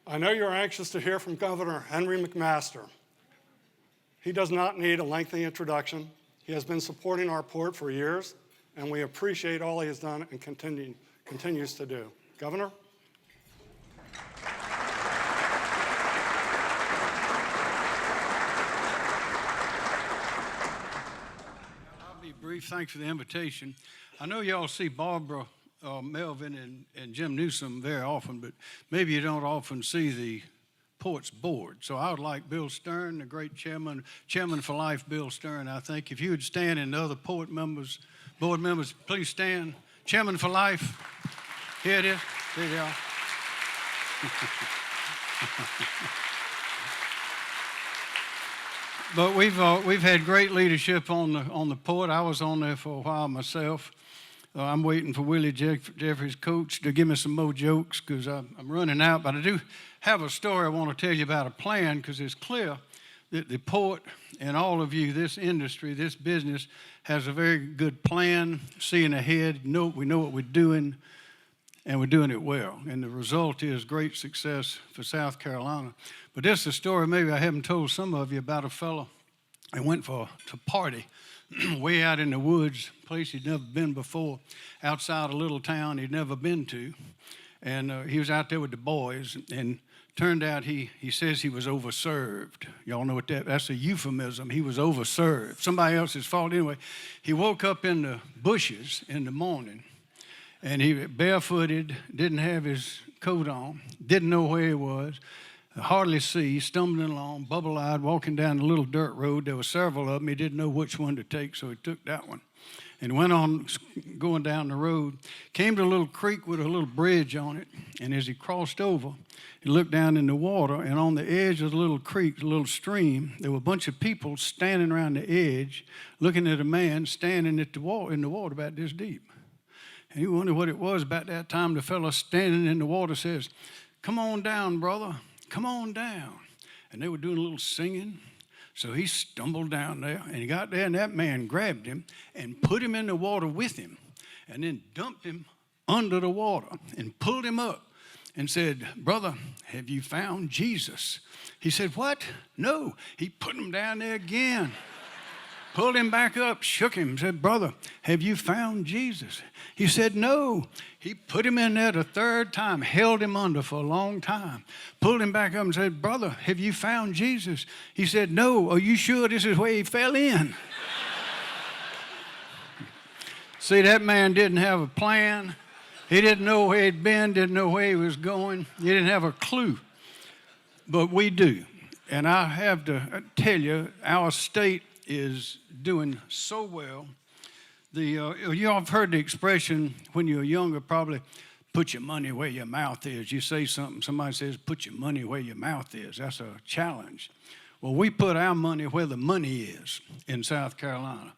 I know you're anxious to hear from Governor Henry McMaster. He does not need a lengthy introduction. He has been supporting our port for years, and we appreciate all he has done and continues to do. Governor? I'll be brief. Thanks for the invitation. I know y'all see Barbara, Melvin, and Jim Newsom very often, but maybe you don't often see the port's board. So I would like Bill Stern, the great chairman for life, Bill Stern, I think. If you would stand, and the other board members, please stand. Chairman for life. Here it is. There they are. But we've had great leadership on the port. I was on there for a while myself. I'm waiting for Willie Jeffries' coach to give me some more jokes because I'm running out. But I do have a story I want to tell you about a plan, because it's clear that the port and all of you, this industry, this business, has a very good plan, seeing ahead. We know what we're doing, and we're doing it well. And the result is great success for South Carolina. But this is a story maybe I haven't told some of you about a fellow that went to party way out in the woods, place he'd never been before, outside a little town he'd never been to. And he was out there with the boys, and turned out he says he was overserved. Y'all know what that's a euphemism. He was overserved. Somebody else's fault. Anyway, he woke up in the bushes in the morning, and he barefooted, didn't have his coat on, didn't know where he was, hardly see, stumbling along, bubble-eyed, walking down the little dirt road. There were several of them. He didn't know which one to take, so he took that one. And went on going down the road, came to a little creek with a little bridge on it, and as he crossed over, he looked down in the water, and on the edge of the little creek, the little stream, there were a bunch of people standing around the edge, looking at a man standing in the water about this deep. And he wondered what it was. About that time, the fellow standing in the water says, "Come on down, brother. Come on down." And they were doing a little singing. So he stumbled down there, and he got there, and that man grabbed him and put him in the water with him, and then dumped him under the water and pulled him up and said, "Brother, have you found Jesus?" He said, "What? No." He put him down there again, pulled him back up, shook him, said, "Brother, have you found Jesus?" He said, "No." He put him in there the third time, held him under for a long time, pulled him back up and said, "Brother, have you found Jesus?" He said, "No." "Are you sure this is where he fell in?" See, that man didn't have a plan. He didn't know where he'd been, didn't know where he was going. He didn't have a clue. But we do. And I have to tell you, our state is doing so well. You all have heard the expression when you were younger, probably, "Put your money where your mouth is." You say something, somebody says, "Put your money where your mouth is." That's a challenge. Well, we put our money where the money is in South Carolina.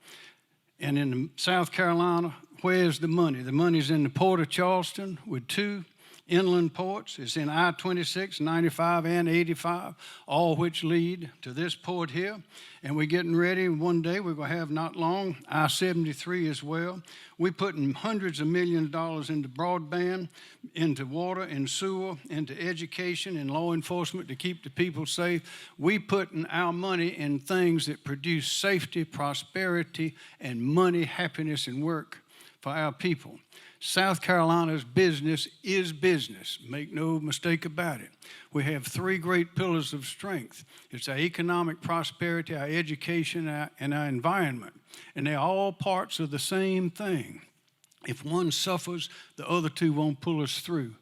And in South Carolina, where's the money? The money's in the Port of Charleston with 2 inland ports. It's in I-26, 95, and 85, all which lead to this port here. And we're getting ready. One day we're going to have, not long, I-73 as well. We're putting hundreds of millions of dollars into broadband, into water and sewer, into education and law enforcement to keep the people safe. We're putting our money in things that produce safety, prosperity, and money, happiness, and work for our people. South Carolina's business is business. Make no mistake about it. We have 3 great pillars of strength. It's our economic prosperity, our education, and our environment. And they're all parts of the same thing. If one suffers, the other 2 won't pull us through.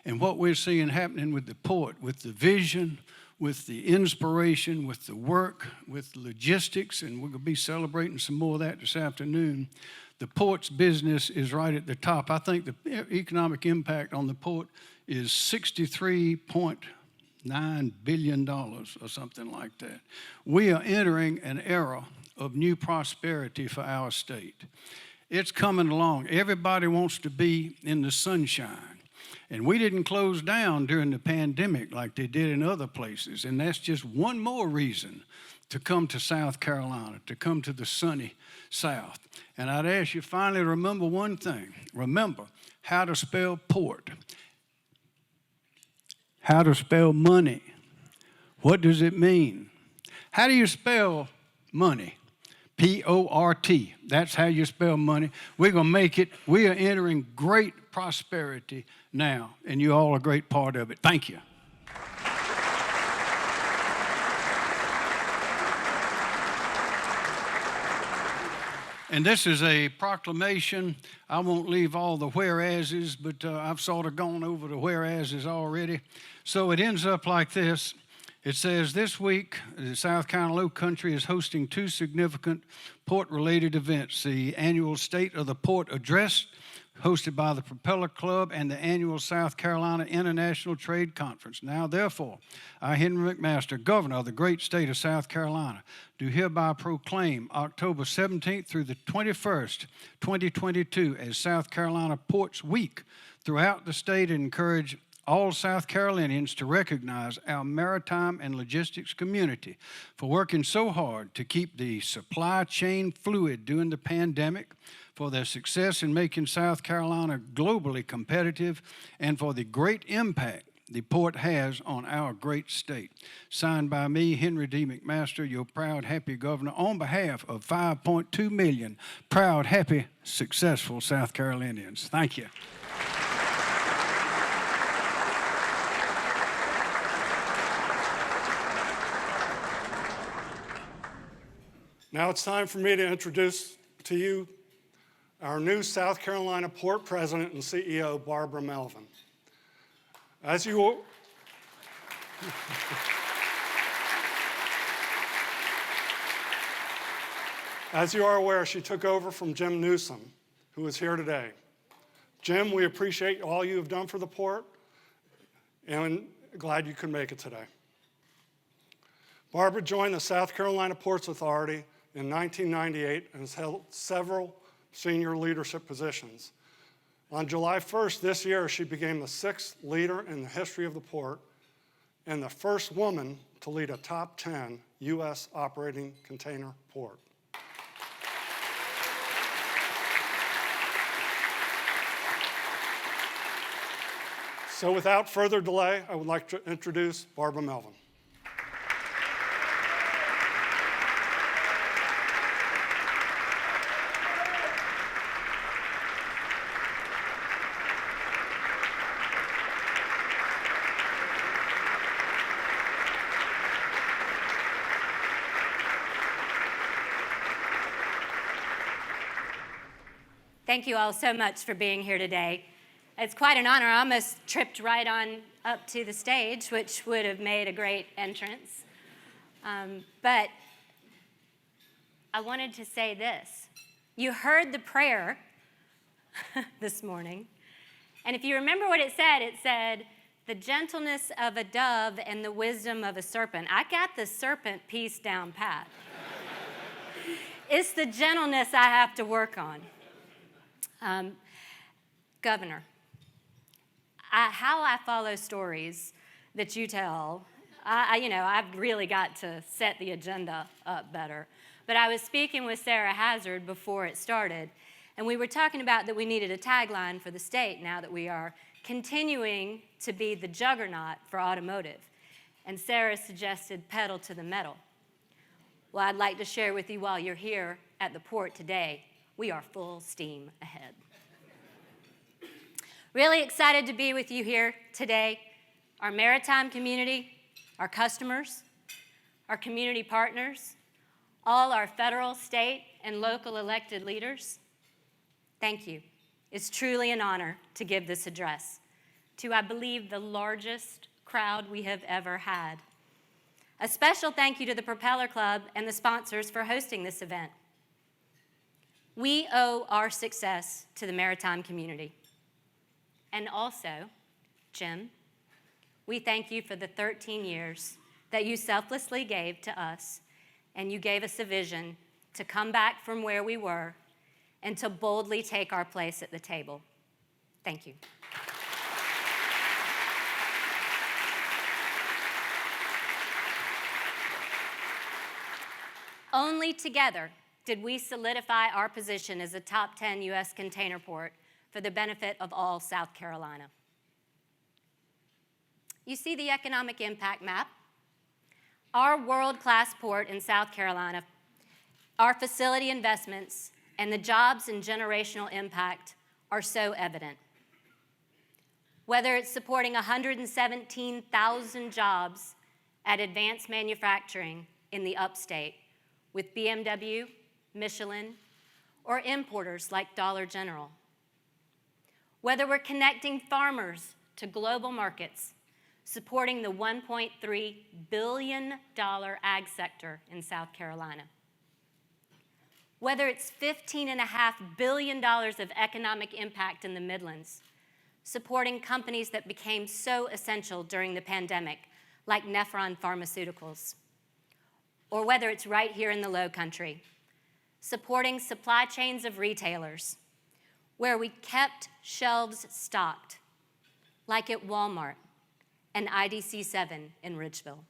And what we're seeing happening with the port, with the vision, with the inspiration, with the work, with logistics, and we're going to be celebrating some more of that this afternoon. The port's business is right at the top. I think the economic impact on the port is $63.9 billion or something like that. We are entering an era of new prosperity for our state. It's coming along. Everybody wants to be in the sunshine. And we didn't close down during the pandemic like they did in other places. And that's just one more reason to come to South Carolina, to come to the sunny South. And I'd ask you finally to remember one thing. Remember how to spell port. how to spell money. What does it mean? How do you spell money? P-O-R-T. That's how you spell money. We're going to make it. We are entering great prosperity now, and you all are a great part of it. Thank you. And this is a proclamation. I won't leave all the whereases, but I've sort of gone over the whereases already. So it ends up like this. It says, this week, the South Carolina Low Country is hosting two significant port-related events, the annual State of the Port Address, hosted by the Propeller Club, and the annual South Carolina International Trade Conference. Now, therefore, I, Henry McMaster, Governor of the great state of South Carolina, do hereby proclaim October 17th through the 21st, 2022, as South Carolina Ports Week throughout the state, and encourage all South Carolinians to recognize our maritime and logistics community for working so hard to keep the supply chain fluid during the pandemic, for their success in making South Carolina globally competitive, and for the great impact the port has on our great state. Signed by me, Henry D. McMaster, your proud, happy governor, on behalf of 5.2 million proud, happy, successful South Carolinians. Thank you. Now it's time for me to introduce to you our new South Carolina Port President and CEO, Barbara Melvin. As you are aware, she took over from Jim Newsom, who is here today. Jim, we appreciate all you have done for the port, and glad you could make it today. Barbara joined the South Carolina Ports Authority in 1998 and has held several senior leadership positions. On July 1st this year, she became the 6th leader in the history of the port and the first woman to lead a top 10 U.S. operating container port. So without further delay, I would like to introduce Barbara Melvin. Thank you all so much for being here today. It's quite an honor. I almost tripped right on up to the stage, which would have made a great entrance. But I wanted to say this. You heard the prayer this morning. And if you remember what it said, the gentleness of a dove and the wisdom of a serpent. I got the serpent piece down pat. It's the gentleness I have to work on. Governor, how I follow stories that you tell, I've really got to set the agenda up better. But I was speaking with Sarah Hazard before it started, and we were talking about that we needed a tagline for the state now that we are continuing to be the juggernaut for automotive. And Sarah suggested pedal to the metal. Well, I'd like to share with you while you're here at the port today, we are full steam ahead. Really excited to be with you here today. Our maritime community, our customers, our community partners, all our federal, state, and local elected leaders. Thank you. It's truly an honor to give this address to, I believe, the largest crowd we have ever had. A special thank you to the Propeller Club and the sponsors for hosting this event. We owe our success to the maritime community. And also, Jim, we thank you for the 13 years that you selflessly gave to us, and you gave us a vision to come back from where we were and to boldly take our place at the table. Thank you. Only together did we solidify our position as a top 10 U.S. container port for the benefit of all South Carolina. You see the economic impact map. Our world-class port in South Carolina, our facility investments, and the jobs and generational impact are so evident. Whether it's supporting 117,000 jobs at advanced manufacturing in the upstate with BMW, Michelin, or importers like Dollar General. Whether we're connecting farmers to global markets, supporting the $1.3 billion ag sector in South Carolina. Whether it's $15.5 billion of economic impact in the Midlands, supporting companies that became so essential during the pandemic, like Nephron Pharmaceuticals. Or whether it's right here in the Low Country, supporting supply chains of retailers, where we kept shelves stocked, like at Walmart and IDC 7 in Ridgeville.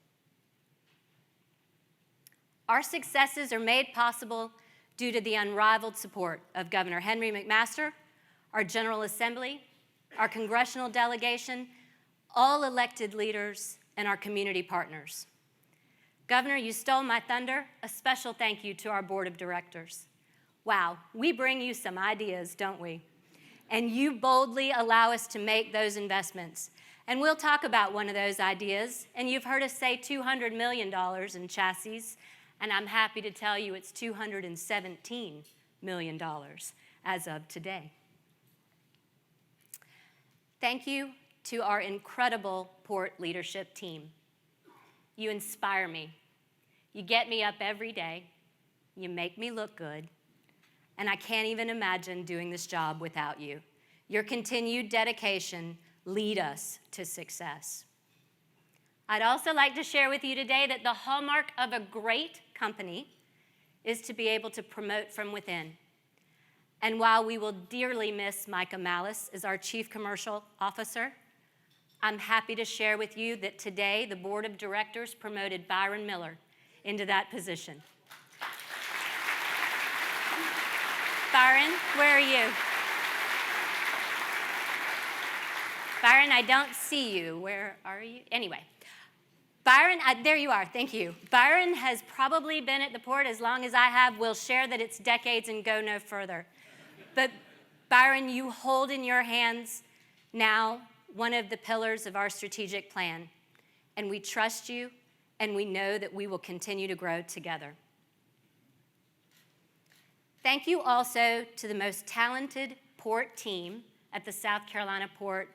Our successes are made possible due to the unrivaled support of Governor Henry McMaster, our General Assembly, our congressional delegation, all elected leaders, and our community partners. Governor, you stole my thunder. A special thank you to our board of directors. Wow, we bring you some ideas, don't we? And you boldly allow us to make those investments. And we'll talk about one of those ideas. And you've heard us say $200 million in chassis, and I'm happy to tell you it's $217 million as of today. Thank you to our incredible port leadership team. You inspire me. You get me up every day. You make me look good. And I can't even imagine doing this job without you. Your continued dedication lead us to success. I'd also like to share with you today that the hallmark of a great company is to be able to promote from within. And while we will dearly miss Micah Malice as our Chief Commercial Officer, I'm happy to share with you that today the Board of Directors promoted Byron Miller into that position. Byron, where are you? Byron, I don't see you. Where are you? Anyway, Byron, there you are. Thank you. Byron has probably been at the port as long as I have. We'll share that it's decades and go no further. But Byron, you hold in your hands now one of the pillars of our strategic plan, and we trust you, and we know that we will continue to grow together. Thank you also to the most talented port team at the South Carolina port,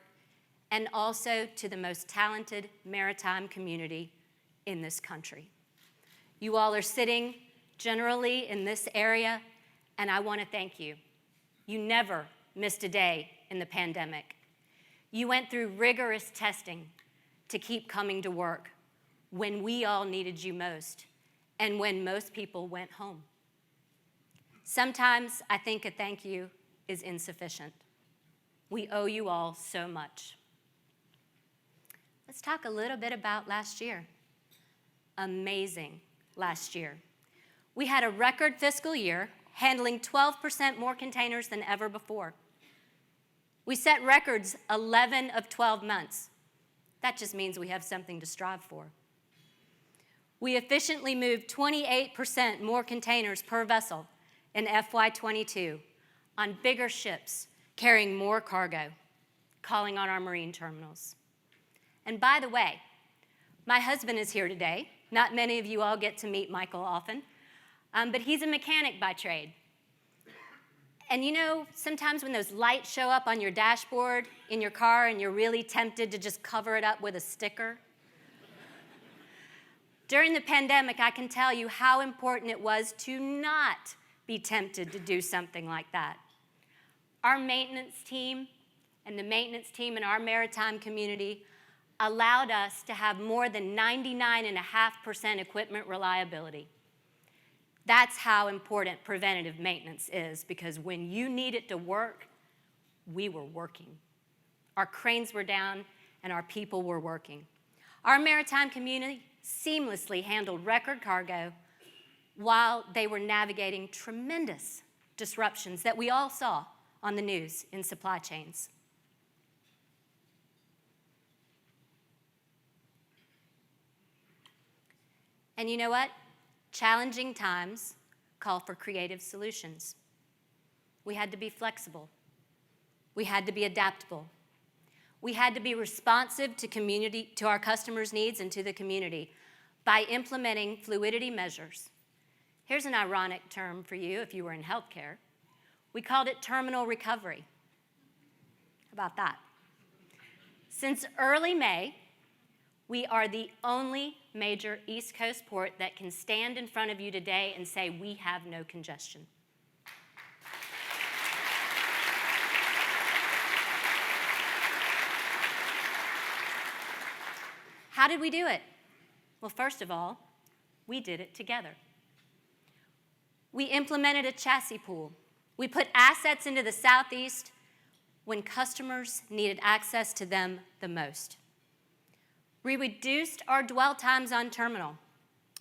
and also to the most talented maritime community in this country. You all are sitting generally in this area, and I want to thank you. You never missed a day in the pandemic. You went through rigorous testing to keep coming to work when we all needed you most and when most people went home. Sometimes I think a thank you is insufficient. We owe you all so much. Let's talk a little bit about last year. Amazing last year. We had a record fiscal year, handling 12% more containers than ever before. We set records 11 of 12 months. That just means we have something to strive for. We efficiently moved 28% more containers per vessel in FY22 on bigger ships carrying more cargo, calling on our marine terminals. And by the way, my husband is here today. Not many of you all get to meet Michael often, but he's a mechanic by trade. And you know, sometimes when those lights show up on your dashboard in your car and you're really tempted to just cover it up with a sticker. During the pandemic, I can tell you how important it was to not be tempted to do something like that. Our maintenance team and the maintenance team in our maritime community allowed us to have more than 99.5% equipment reliability. That's how important preventative maintenance is, because when you need it to work, we were working. Our cranes were down and our people were working. Our maritime community seamlessly handled record cargo while they were navigating tremendous disruptions that we all saw on the news in supply chains. And you know what? Challenging times call for creative solutions. We had to be flexible. We had to be adaptable. We had to be responsive to our customers' needs and to the community by implementing fluidity measures. Here's an ironic term for you if you were in healthcare. We called it terminal recovery. How about that? Since early May, we are the only major East Coast port that can stand in front of you today and say we have no congestion. How did we do it? Well, first of all, we did it together. We implemented a chassis pool. We put assets into the Southeast when customers needed access to them the most. We reduced our dwell times on terminal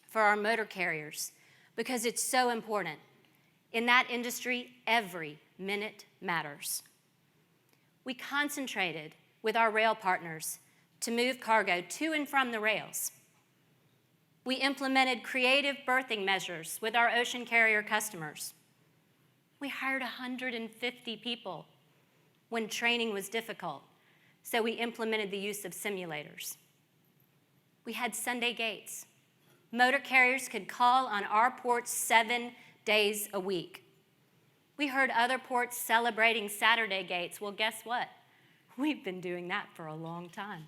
for our motor carriers because it's so important. In that industry, every minute matters. We concentrated with our rail partners to move cargo to and from the rails. We implemented creative berthing measures with our ocean carrier customers. We hired 150 people when training was difficult, so we implemented the use of simulators. We had Sunday gates. Motor carriers could call on our ports 7 days a week. We heard other ports celebrating Saturday gates. Well, guess what? We've been doing that for a long time.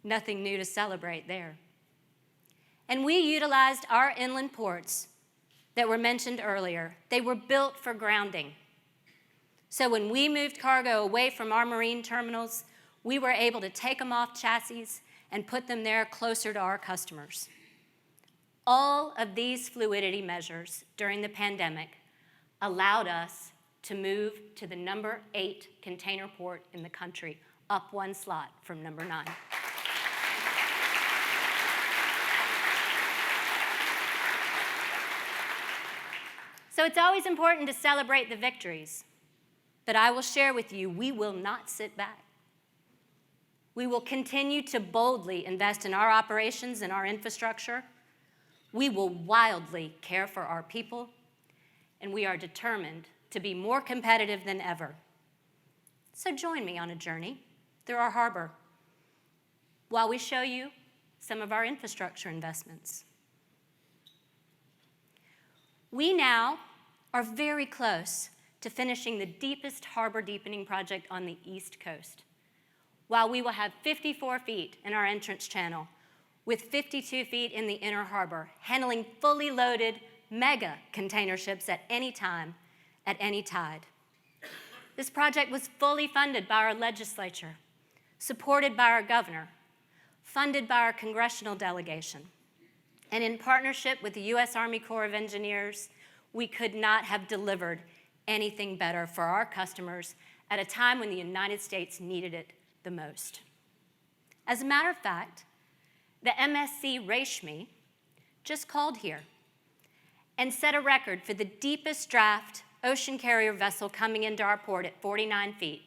Nothing new to celebrate there. And we utilized our inland ports that were mentioned earlier. They were built for grounding. So when we moved cargo away from our marine terminals, we were able to take them off chassis and put them there closer to our customers. All of these fluidity measures during the pandemic allowed us to move to the number 8 container port in the country, up 1 slot from number 9. So it's always important to celebrate the victories, but I will share with you, we will not sit back. We will continue to boldly invest in our operations and our infrastructure. We will wildly care for our people, and we are determined to be more competitive than ever. So join me on a journey through our harbor while we show you some of our infrastructure investments. We now are very close to finishing the deepest harbor deepening project on the East Coast. While we will have 54 feet in our entrance channel, with 52 feet in the inner harbor, handling fully loaded mega container ships at any time, at any tide. This project was fully funded by our legislature, supported by our governor, funded by our congressional delegation, and in partnership with the U.S. Army Corps of Engineers, we could not have delivered anything better for our customers at a time when the United States needed it the most. As a matter of fact, the MSC Reshmi just called here and set a record for the deepest draft ocean carrier vessel coming into our port at 49 feet,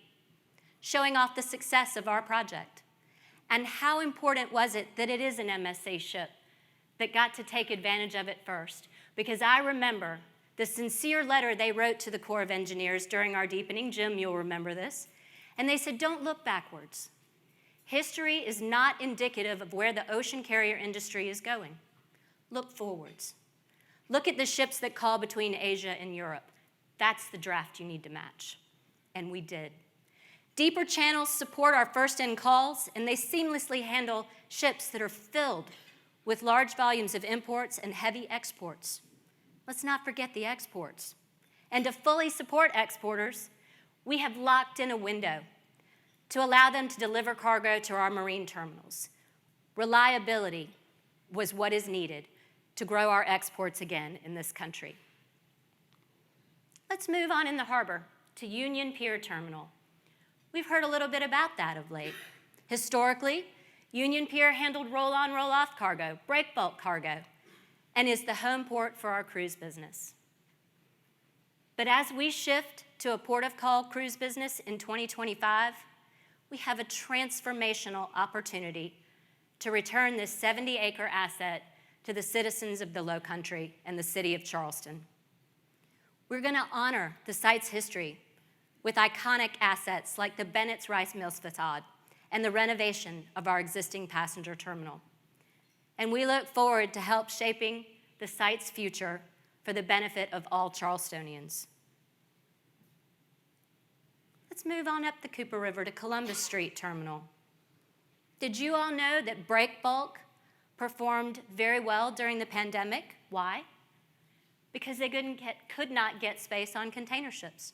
showing off the success of our project. And how important was it that it is an MSC ship that got to take advantage of it first? Because I remember the sincere letter they wrote to the Corps of Engineers during our deepening. Jim, you'll remember this. And they said, don't look backwards. History is not indicative of where the ocean carrier industry is going. Look forwards. Look at the ships that call between Asia and Europe. That's the draft you need to match. And we did. Deeper channels support our first-in calls, and they seamlessly handle ships that are filled with large volumes of imports and heavy exports. Let's not forget the exports. And to fully support exporters, we have locked in a window to allow them to deliver cargo to our marine terminals. Reliability was what is needed to grow our exports again in this country. Let's move on in the harbor to Union Pier Terminal. We've heard a little bit about that of late. Historically, Union Pier handled roll-on, roll-off cargo, break bulk cargo, and is the home port for our cruise business. But as we shift to a port of call cruise business in 2025, we have a transformational opportunity to return this 70-acre asset to the citizens of the Low Country and the city of Charleston. We're going to honor the site's history with iconic assets like the Bennett's Rice Mills facade and the renovation of our existing passenger terminal. And we look forward to help shaping the site's future for the benefit of all Charlestonians. Let's move on up the Cooper River to Columbus Street Terminal. Did you all know that break bulk performed very well during the pandemic? Why? Because they could not get space on container ships.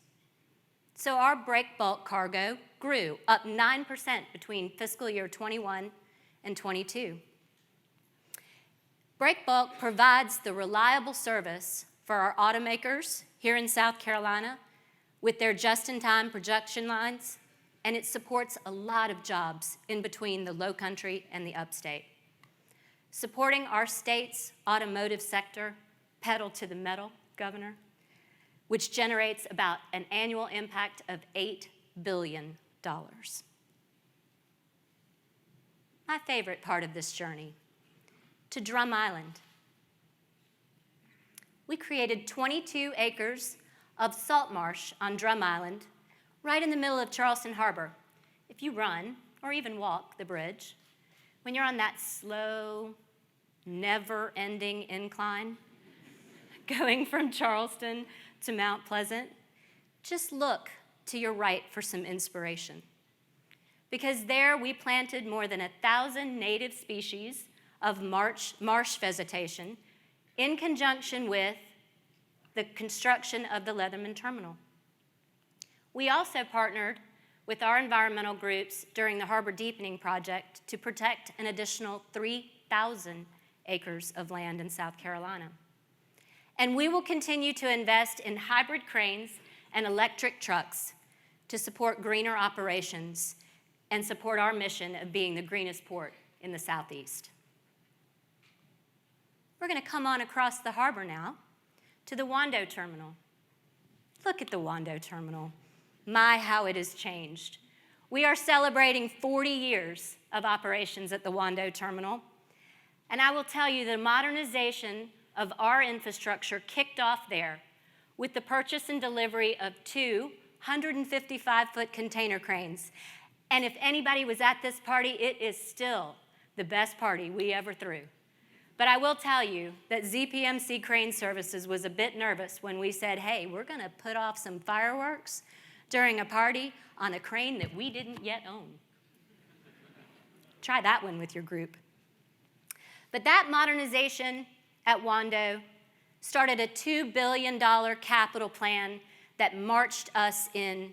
So our break bulk cargo grew up 9% between fiscal year 21 and 22. Break bulk provides the reliable service for our automakers here in South Carolina with their just-in-time production lines, and it supports a lot of jobs in between the Low Country and the upstate. Supporting our state's automotive sector, pedal to the metal, Governor, which generates about an annual impact of $8 billion. My favorite part of this journey, to Drum Island. We created 22 acres of salt marsh on Drum Island, right in the middle of Charleston Harbor. If you run, or even walk the bridge, when you're on that slow, never-ending incline, going from Charleston to Mount Pleasant, just look to your right for some inspiration. Because there we planted more than 1,000 native species of marsh vegetation in conjunction with the construction of the Leatherman Terminal. We also partnered with our environmental groups during the Harbor Deepening Project to protect an additional 3,000 acres of land in South Carolina. And we will continue to invest in hybrid cranes and electric trucks to support greener operations and support our mission of being the greenest port in the Southeast. We're going to come on across the harbor now to the Wando Terminal. Look at the Wando Terminal. My, how it has changed. We are celebrating 40 years of operations at the Wando Terminal. And I will tell you, the modernization of our infrastructure kicked off there with the purchase and delivery of 2 155-foot container cranes. And if anybody was at this party, it is still the best party we ever threw. But I will tell you that ZPMC Crane Services was a bit nervous when we said, hey, we're going to put off some fireworks during a party on a crane that we didn't yet own. Try that one with your group. But that modernization at Wando started a $2 billion capital plan that marched us in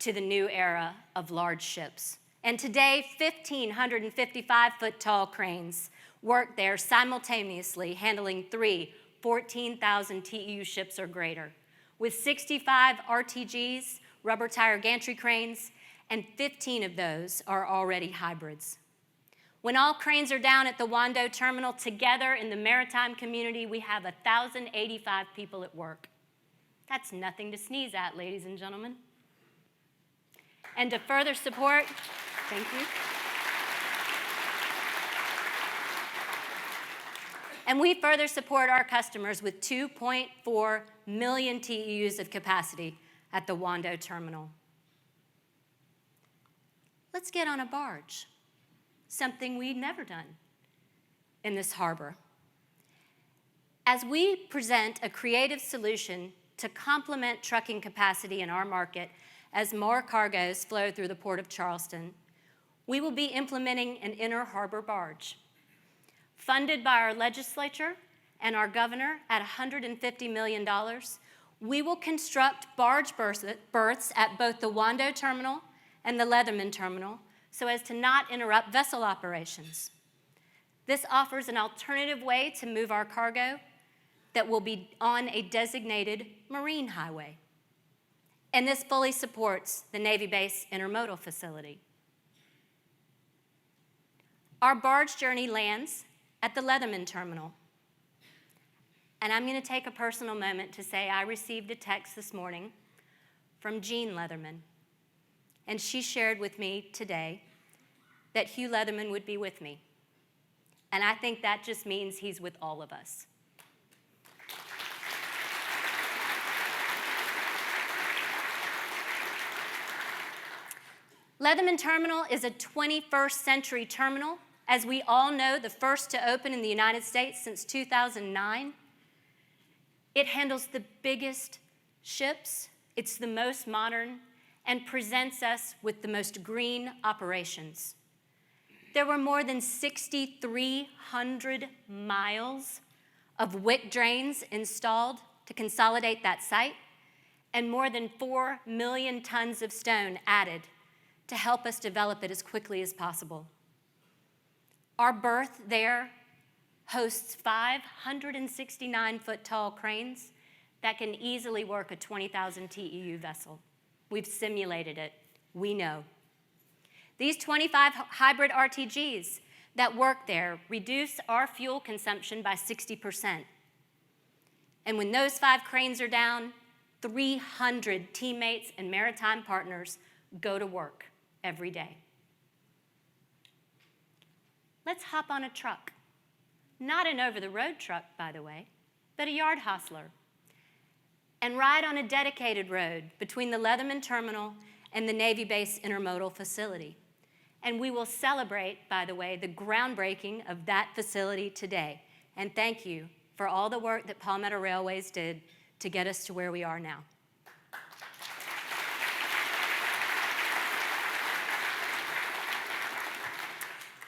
to the new era of large ships. And today, 1,555-foot tall cranes work there simultaneously, handling 3 14,000 TEU ships or greater, with 65 RTGs, rubber tire gantry cranes, and 15 of those are already hybrids. When all cranes are down at the Wando Terminal, together in the Maritime community, we have 1,085 people at work. That's nothing to sneeze at, ladies and gentlemen. And to further support, thank you. And we further support our customers with 2.4 million TEUs of capacity at the Wando Terminal. Let's get on a barge, something we'd never done in this harbor. As we present a creative solution to complement trucking capacity in our market as more cargoes flow through the Port of Charleston, we will be implementing an inner harbor barge. Funded by our legislature and our governor at $150 million, we will construct barge berths at both the Wando Terminal and the Leatherman Terminal so as to not interrupt vessel operations. This offers an alternative way to move our cargo that will be on a designated marine highway. And this fully supports the Navy Base Intermodal Facility. Our barge journey lands at the Leatherman Terminal. And I'm going to take a personal moment to say I received a text this morning from Jean Leatherman. And she shared with me today that Hugh Leatherman would be with me. And I think that just means he's with all of us. Leatherman Terminal is a 21st century terminal, as we all know, the first to open in the United States since 2009. It handles the biggest ships, it's the most modern, and presents us with the most green operations. There were more than 6,300 miles of wick drains installed to consolidate that site, and more than 4 million tons of stone added to help us develop it as quickly as possible. Our berth there hosts 569-foot tall cranes that can easily work a 20,000 TEU vessel. We've simulated it. We know. These 25 hybrid RTGs that work there reduce our fuel consumption by 60%. And when those 5 cranes are down, 300 teammates and maritime partners go to work every day. Let's hop on a truck. Not an over-the-road truck, by the way, but a yard hostler, and ride on a dedicated road between the Leatherman Terminal and the Navy Base Intermodal Facility. And we will celebrate, by the way, the groundbreaking of that facility today. And thank you for all the work that Palmetto Railways did to get us to where we are now.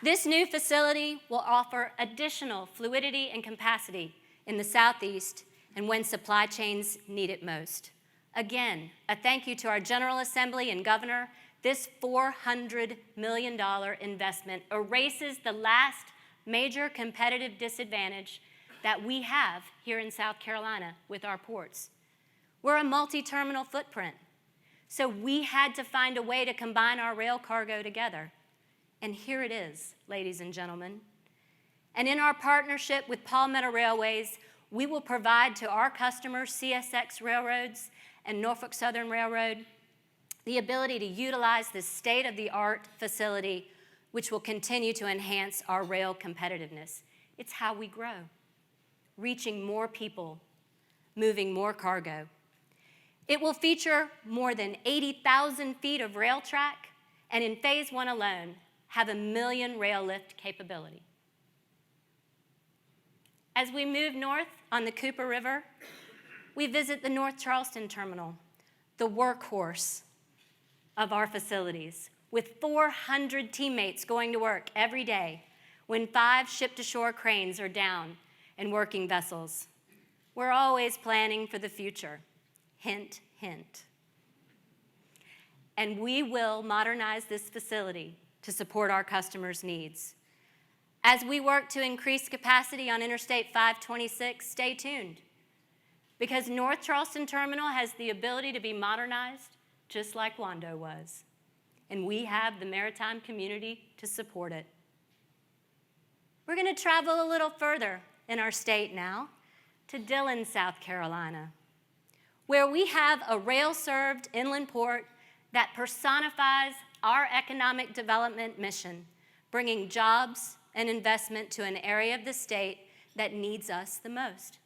This new facility will offer additional fluidity and capacity in the Southeast and when supply chains need it most. Again, a thank you to our General Assembly and Governor. This $400 million investment erases the last major competitive disadvantage that we have here in South Carolina with our ports. We're a multi-terminal footprint, so we had to find a way to combine our rail cargo together. And here it is, ladies and gentlemen. And in our partnership with Palmetto Railways, we will provide to our customers, CSX Railroads and Norfolk Southern Railroad, the ability to utilize this state-of-the-art facility, which will continue to enhance our rail competitiveness. It's how we grow, reaching more people, moving more cargo. It will feature more than 80,000 feet of rail track, and in phase 1 alone, have 1 million rail lift capability. As we move north on the Cooper River, we visit the North Charleston Terminal, the workhorse of our facilities, with 400 teammates going to work every day when 5 ship-to-shore cranes are down and working vessels. We're always planning for the future. Hint, hint. And we will modernize this facility to support our customers' needs. As we work to increase capacity on Interstate 526, stay tuned, because North Charleston Terminal has the ability to be modernized just like Wando was, and we have the maritime community to support it. We're going to travel a little further in our state now to Dillon, South Carolina, where we have a rail-served inland port that personifies our economic development mission, bringing jobs and investment to an area of the state that needs us the most.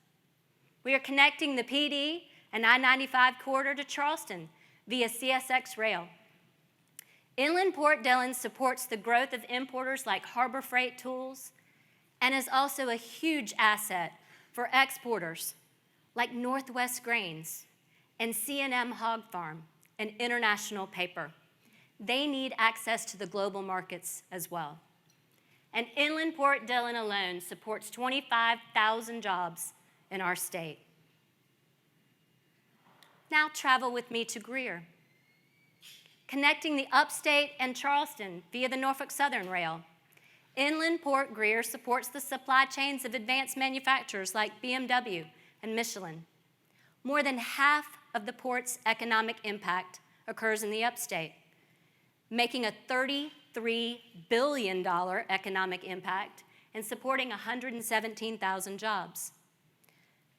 We are connecting the PD and I-95 corridor to Charleston via CSX Rail. Inland Port Dillon supports the growth of importers like Harbor Freight Tools and is also a huge asset for exporters like Northwest Grains and C&M Hog Farm and International Paper. They need access to the global markets as well. And Inland Port Dillon alone supports 25,000 jobs in our state. Now travel with me to Greer, connecting the upstate and Charleston via the Norfolk Southern Rail. Inland Port Greer supports the supply chains of advanced manufacturers like BMW and Michelin. More than half of the port's economic impact occurs in the upstate, making a $33 billion economic impact and supporting 117,000 jobs.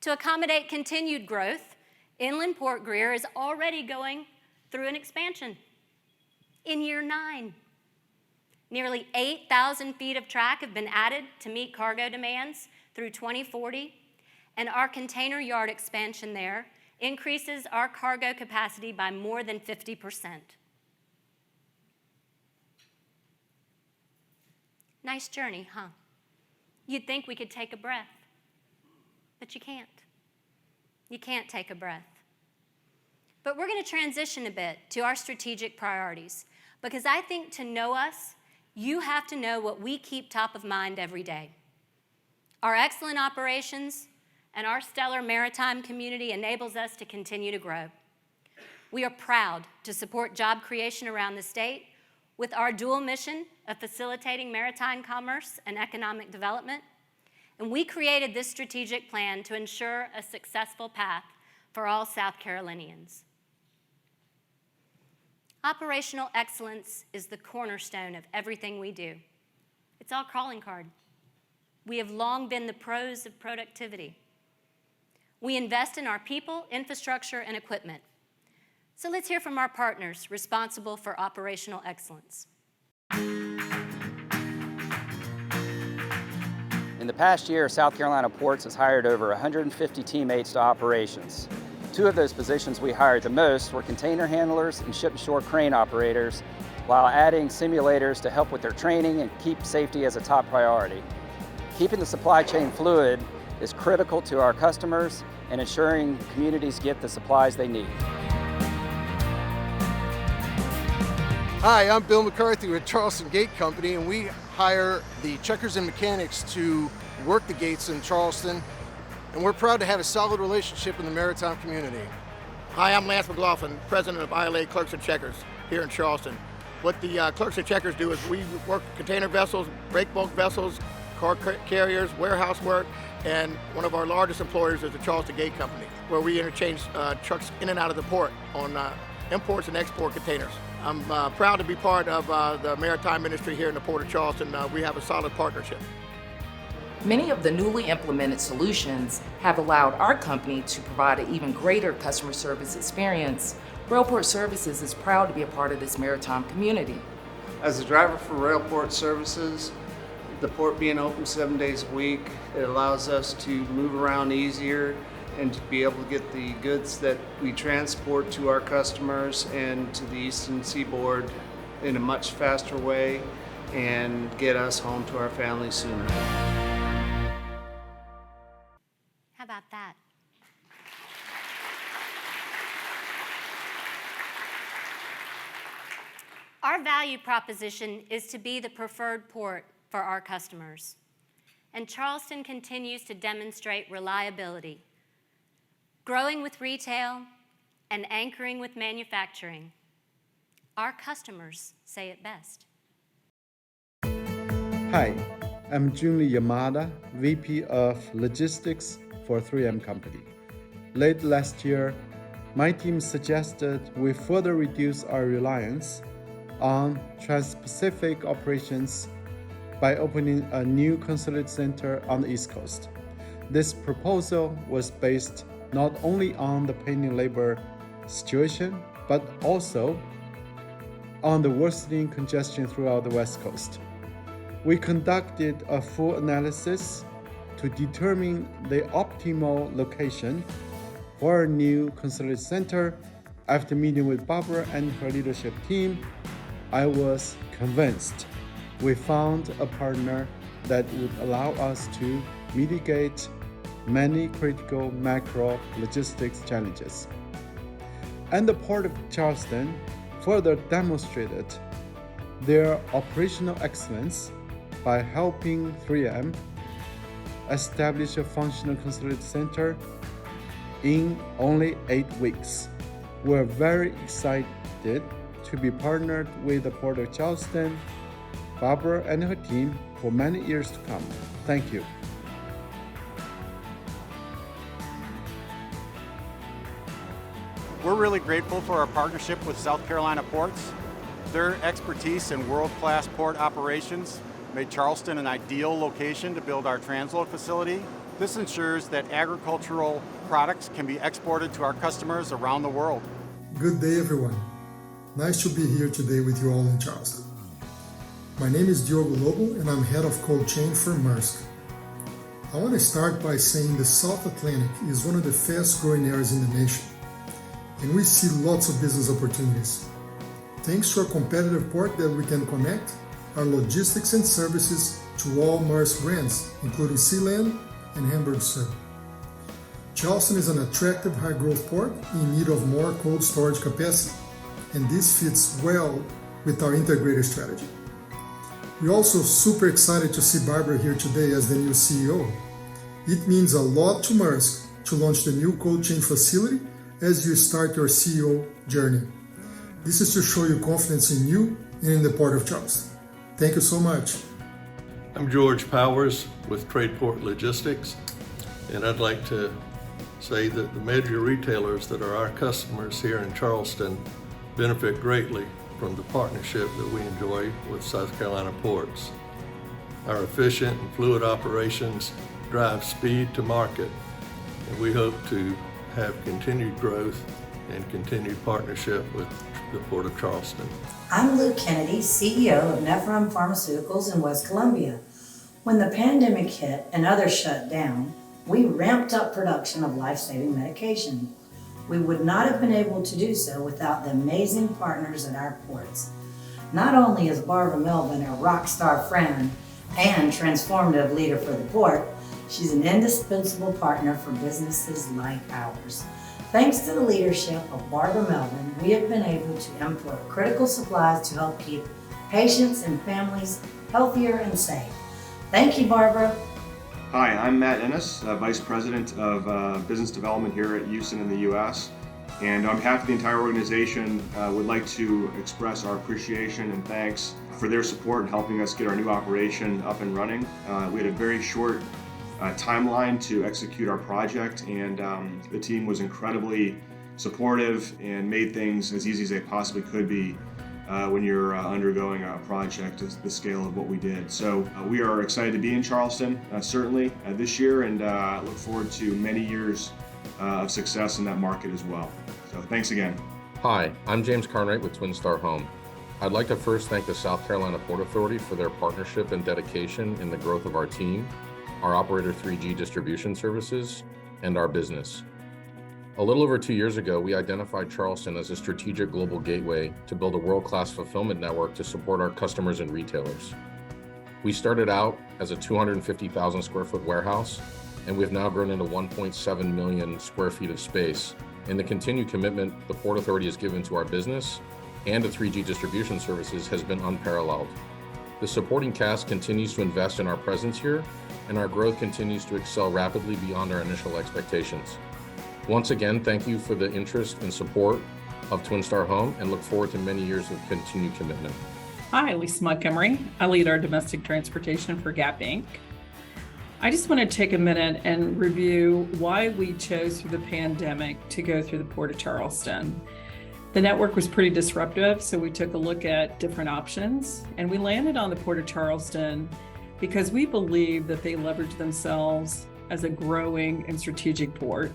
To accommodate continued growth, Inland Port Greer is already going through an expansion in year 9. Nearly 8,000 feet of track have been added to meet cargo demands through 2040, and our container yard expansion there increases our cargo capacity by more than 50%. Nice journey, huh? You'd think we could take a breath, but you can't. You can't take a breath. But we're going to transition a bit to our strategic priorities, because I think to know us, you have to know what we keep top of mind every day. Our excellent operations and our stellar maritime community enables us to continue to grow. We are proud to support job creation around the state with our dual mission of facilitating maritime commerce and economic development. And we created this strategic plan to ensure a successful path for all South Carolinians. Operational excellence is the cornerstone of everything we do. It's our calling card. We have long been the pros of productivity. We invest in our people, infrastructure, and equipment. So let's hear from our partners responsible for operational excellence. In the past year, South Carolina Ports has hired over 150 teammates to operations. 2 of those positions we hired the most were container handlers and ship-to-shore crane operators, while adding simulators to help with their training and keep safety as a top priority. Keeping the supply chain fluid is critical to our customers and ensuring communities get the supplies they need. Hi, I'm Bill McCarthy with Charleston Gate Company, and we hire the checkers and mechanics to work the gates in Charleston, and we're proud to have a solid relationship in the maritime community. Hi, I'm Lance McLaughlin, president of ILA Clerks and Checkers here in Charleston. What the Clerks and Checkers do is we work container vessels, break bulk vessels, car carriers, warehouse work, and one of our largest employers is the Charleston Gate Company, where we interchange trucks in and out of the port on imports and export containers. I'm proud to be part of the maritime industry here in the Port of Charleston. We have a solid partnership. Many of the newly implemented solutions have allowed our company to provide an even greater customer service experience. Railport Services is proud to be a part of this maritime community. As a driver for Railport Services, the port being open 7 days a week, it allows us to move around easier and to be able to get the goods that we transport to our customers and to the eastern seaboard in a much faster way and get us home to our families sooner. How about that? Our value proposition is to be the preferred port for our customers. And Charleston continues to demonstrate reliability, growing with retail and anchoring with manufacturing. Our customers say it best. Hi, I'm Junli Yamada, VP of Logistics for 3M Company. Late last year, my team suggested we further reduce our reliance on Trans-Pacific operations by opening a new consolidated center on the East Coast. This proposal was based not only on the pending labor situation, but also on the worsening congestion throughout the West Coast. We conducted a full analysis to determine the optimal location for a new consolidated center. After meeting with Barbara and her leadership team, I was convinced we found a partner that would allow us to mitigate many critical macro logistics challenges. And the Port of Charleston further demonstrated their operational excellence by helping 3M establish a functional consolidated center in only 8 weeks. We're very excited to be partnered with the Port of Charleston, Barbara and her team for many years to come. Thank you. We're really grateful for our partnership with South Carolina Ports. Their expertise in world-class port operations made Charleston an ideal location to build our transload facility. This ensures that agricultural products can be exported to our customers around the world. Good day, everyone. Nice to be here today with you all in Charleston. My name is Diogo Lobo and I'm head of cold chain for Maersk. I want to start by saying the South Atlantic is one of the fast growing areas in the nation, and we see lots of business opportunities. Thanks to a competitive port that we can connect our logistics and services to all Maersk brands, including Sealand and Hamburg Süd. Charleston is an attractive high-growth port in need of more cold storage capacity, and this fits well with our integrated strategy. We're also super excited to see Barbara here today as the new CEO. It means a lot to Maersk to launch the new cold chain facility as you start your CEO journey. This is to show you confidence in you and in the Port of Charleston. Thank you so much. I'm George Powers with Tradeport Logistics, and I'd like to say that the major retailers that are our customers here in Charleston benefit greatly from the partnership that we enjoy with South Carolina ports. Our efficient and fluid operations drive speed to market, and we hope to have continued growth and continued partnership with the Port of Charleston. I'm Lou Kennedy, CEO of Nephron Pharmaceuticals in West Columbia. When the pandemic hit and others shut down, we ramped up production of life-saving medication. We would not have been able to do so without the amazing partners at our ports. Not only is Barbara Melvin a rock star friend and transformative leader for the port, she's an indispensable partner for businesses like ours. Thanks to the leadership of Barbara Melvin, we have been able to import critical supplies to help keep patients and families healthier and safe. Thank you, Barbara. Hi, I'm Matt Ennis, Vice President of Business Development here at Houston in the U.S. And on behalf of the entire organization, would like to express our appreciation and thanks for their support in helping us get our new operation up and running. We had a very short timeline to execute our project, and the team was incredibly supportive and made things as easy as they possibly could be when you're undergoing a project the scale of what we did. So we are excited to be in Charleston, certainly this year, and look forward to many years of success in that market as well. So thanks again. Hi, I'm James Carnwright with Twin Star Home. I'd like to first thank the South Carolina Port Authority for their partnership and dedication in the growth of our team, our Operator 3G distribution services, and our business. A little over 2 years ago, we identified Charleston as a strategic global gateway to build a world-class fulfillment network to support our customers and retailers. We started out as a 250,000 square foot warehouse, and we've now grown into 1.7 million square feet of space. And the continued commitment the Port Authority has given to our business and the 3G distribution services has been unparalleled. The supporting cast continues to invest in our presence here, and our growth continues to excel rapidly beyond our initial expectations. Once again, thank you for the interest and support of Twin Star Home, and look forward to many years of continued commitment. Hi, Lisa Montgomery. I lead our domestic transportation for Gap Inc. I just want to take a minute and review why we chose through the pandemic to go through the Port of Charleston. The network was pretty disruptive, so we took a look at different options, and we landed on the Port of Charleston because we believe that they leverage themselves as a growing and strategic port.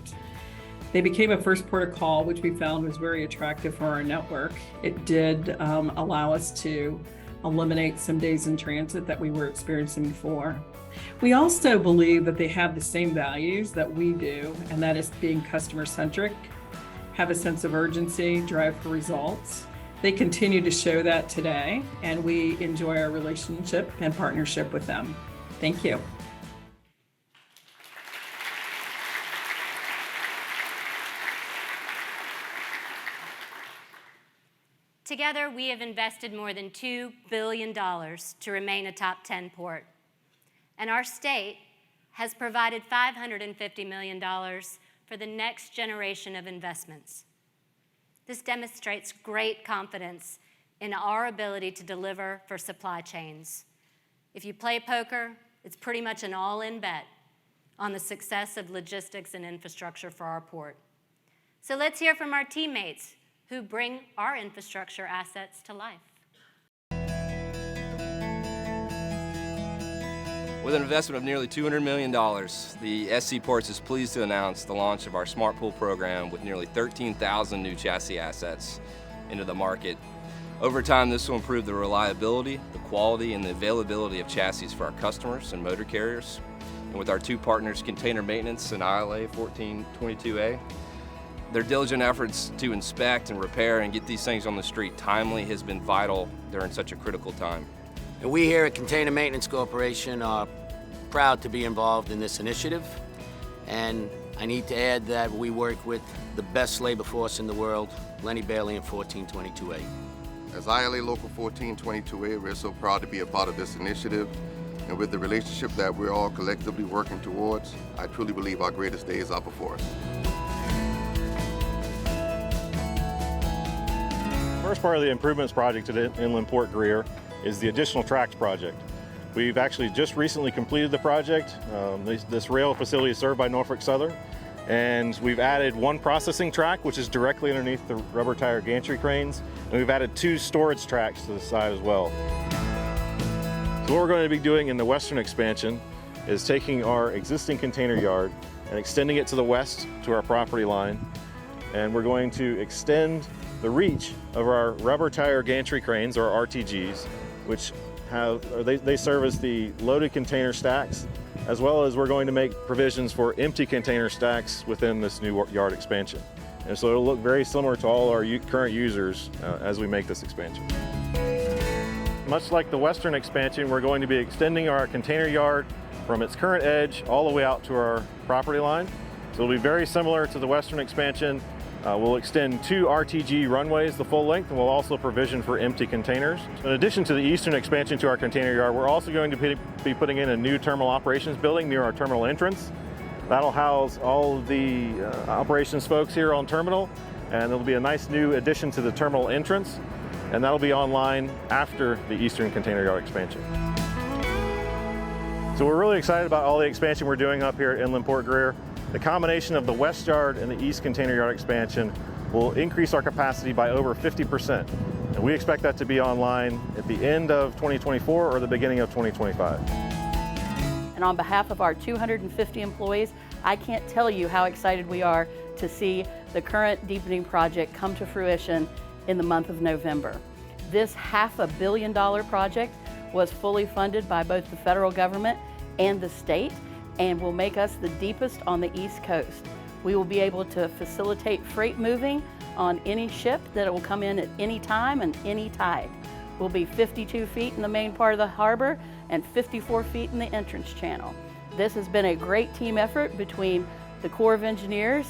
They became a first port of call, which we found was very attractive for our network. It did allow us to eliminate some days in transit that we were experiencing before. We also believe that they have the same values that we do, and that is being customer-centric, have a sense of urgency, drive for results. They continue to show that today, and we enjoy our relationship and partnership with them. Thank you. Together, we have invested more than $2 billion to remain a top 10 port. And our state has provided $550 million for the next generation of investments. This demonstrates great confidence in our ability to deliver for supply chains. If you play poker, it's pretty much an all-in bet on the success of logistics and infrastructure for our port. So let's hear from our teammates who bring our infrastructure assets to life. With an investment of nearly $200 million, the SC Ports is pleased to announce the launch of our Smart Pool program with nearly 13,000 new chassis assets into the market. Over time, this will improve the reliability, the quality, and the availability of chassis for our customers and motor carriers. And with our two partners, Container Maintenance and ILA 1422A, their diligent efforts to inspect and repair and get these things on the street timely has been vital during such a critical time. And we here at Container Maintenance Corporation are proud to be involved in this initiative. And I need to add that we work with the best labor force in the world, Lenny Bailey and 1422A. As ILA Local 1422A, we're so proud to be a part of this initiative. And with the relationship that we're all collectively working towards, I truly believe our greatest days are before us. First part of the improvements project at Inland Port Greer is the additional tracks project. We've actually just recently completed the project. This rail facility is served by Norfolk Southern, and we've added one processing track, which is directly underneath the rubber tire gantry cranes, and we've added 2 storage tracks to the side as well. So what we're going to be doing in the western expansion is taking our existing container yard and extending it to the west to our property line, and we're going to extend the reach of our rubber tire gantry cranes, or RTGs, which they serve as the loaded container stacks, as well as we're going to make provisions for empty container stacks within this new yard expansion. And so it'll look very similar to all our current users as we make this expansion. Much like the western expansion, we're going to be extending our container yard from its current edge all the way out to our property line. So it'll be very similar to the western expansion. We'll extend 2 RTG runways the full length, and we'll also provision for empty containers. In addition to the eastern expansion to our container yard, we're also going to be putting in a new terminal operations building near our terminal entrance. That'll house all of the operations folks here on terminal, and it'll be a nice new addition to the terminal entrance, and that'll be online after the eastern container yard expansion. So we're really excited about all the expansion we're doing up here at Inland Port Greer. The combination of the west yard and the east container yard expansion will increase our capacity by over 50%. And we expect that to be online at the end of 2024 or the beginning of 2025. And on behalf of our 250 employees, I can't tell you how excited we are to see the current deepening project come to fruition in the month of November. This $500 million project was fully funded by both the federal government and the state, and will make us the deepest on the East Coast. We will be able to facilitate freight moving on any ship that will come in at any time and any tide. We'll be 52 feet in the main part of the harbor and 54 feet in the entrance channel. This has been a great team effort between the Corps of Engineers,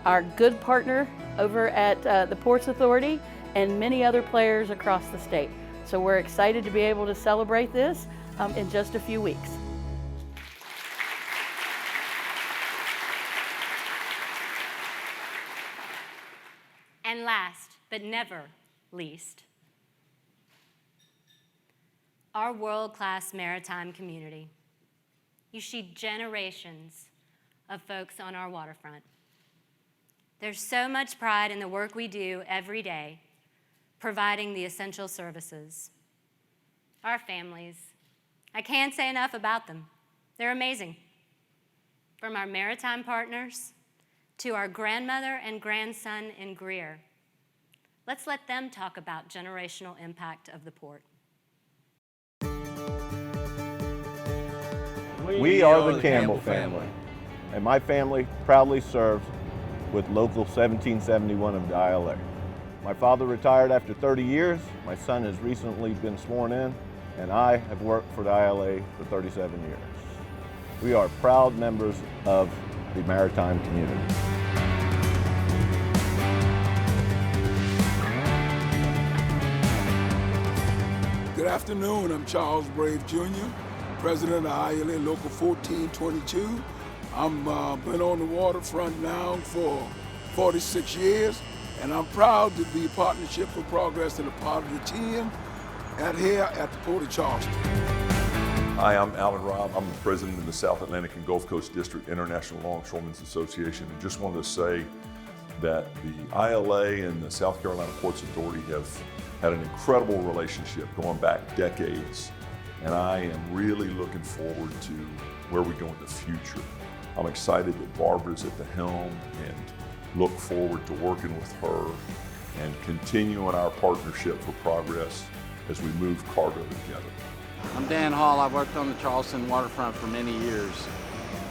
our good partner over at the Ports Authority, and many other players across the state. So we're excited to be able to celebrate this in just a few weeks. And last, but never least, our world-class maritime community. You see generations of folks on our waterfront. There's so much pride in the work we do every day, providing the essential services. Our families, I can't say enough about them. They're amazing. From our maritime partners to our grandmother and grandson in Greer. Let's let them talk about generational impact of the port. We are the Campbell family, and my family proudly served with Local 1771 of the ILA. My father retired after 30 years, my son has recently been sworn in, and I have worked for the ILA for 37 years. We are proud members of the maritime community. Good afternoon, I'm Charles Brave Jr., President of ILA Local 1422. I'm been on the waterfront now for 46 years, and I'm proud to be Partnership for Progress and a part of the team here at the Port of Charleston. Hi, I'm Alan Robb. I'm the president of the South Atlantic and Gulf Coast District International Longshoremen's Association, and just wanted to say that the ILA and the South Carolina Ports Authority have had an incredible relationship going back decades, and I am really looking forward to where we go in the future. I'm excited that Barbara's at the helm and look forward to working with her and continuing our partnership for progress as we move cargo together. I'm Dan Hall. I've worked on the Charleston waterfront for many years.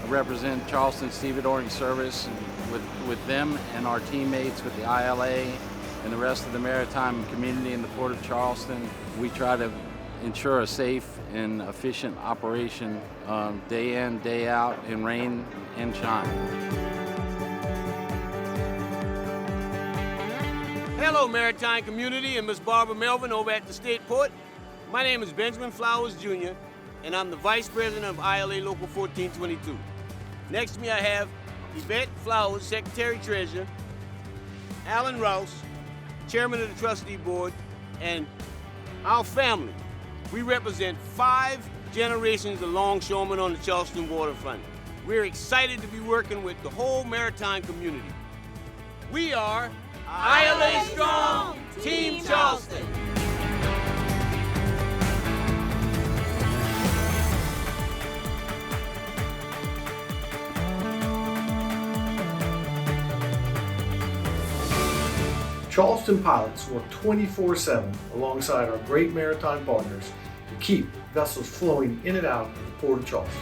I represent Charleston Stevedoring Service, and with them and our teammates with the ILA and the rest of the maritime community in the Port of Charleston. We try to ensure a safe and efficient operation day in, day out, in rain and shine. Hello, maritime community and Miss Barbara Melvin over at the State Port. My name is Benjamin Flowers Jr., and I'm the Vice President of ILA Local 1422. Next to me I have Yvette Flowers, Secretary Treasurer, Alan Rouse, Chairman of the Trustee Board, and our family. We represent 5 generations of longshoremen on the Charleston waterfront. We're excited to be working with the whole maritime community. We are ILA Strong, Team Charleston. Charleston pilots work 24/7 alongside our great maritime partners to keep vessels flowing in and out of the Port of Charleston.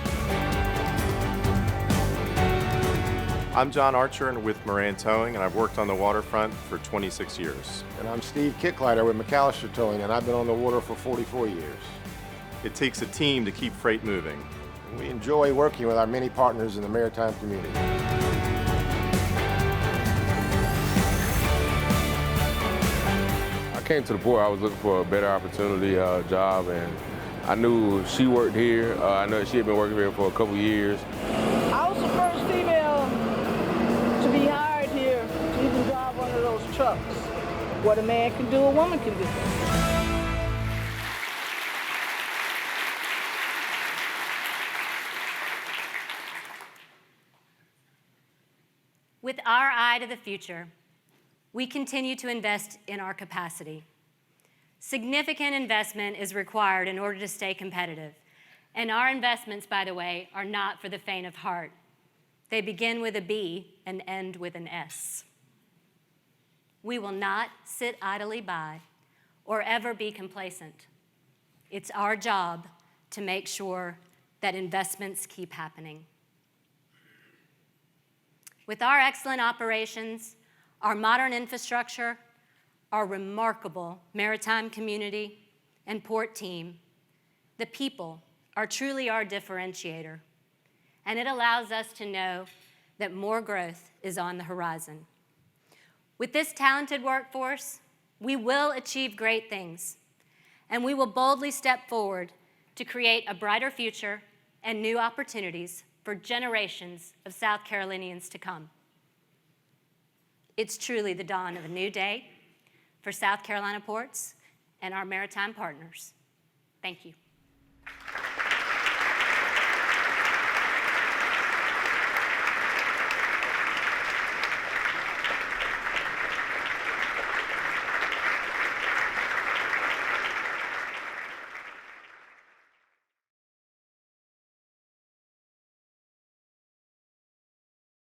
I'm John Archer with Moran Towing, and I've worked on the waterfront for 26 years. And I'm Steve Kicklider with McAllister Towing, and I've been on the water for 44 years. It takes a team to keep freight moving. And we enjoy working with our many partners in the maritime community. I came to the port, I was looking for a better opportunity, job, and I knew she worked here. I know she had been working here for a couple years. I was the first female to be hired here to even drive one of those trucks. What a man can do, a woman can do. With our eye to the future, we continue to invest in our capacity. Significant investment is required in order to stay competitive. And our investments, by the way, are not for the faint of heart. They begin with a B and end with an S. We will not sit idly by or ever be complacent. It's our job to make sure that investments keep happening. With our excellent operations, our modern infrastructure, our remarkable maritime community and port team, the people are truly our differentiator, and it allows us to know that more growth is on the horizon. With this talented workforce, we will achieve great things, and we will boldly step forward to create a brighter future and new opportunities for generations of South Carolinians to come. It's truly the dawn of a new day for South Carolina ports and our maritime partners. Thank you.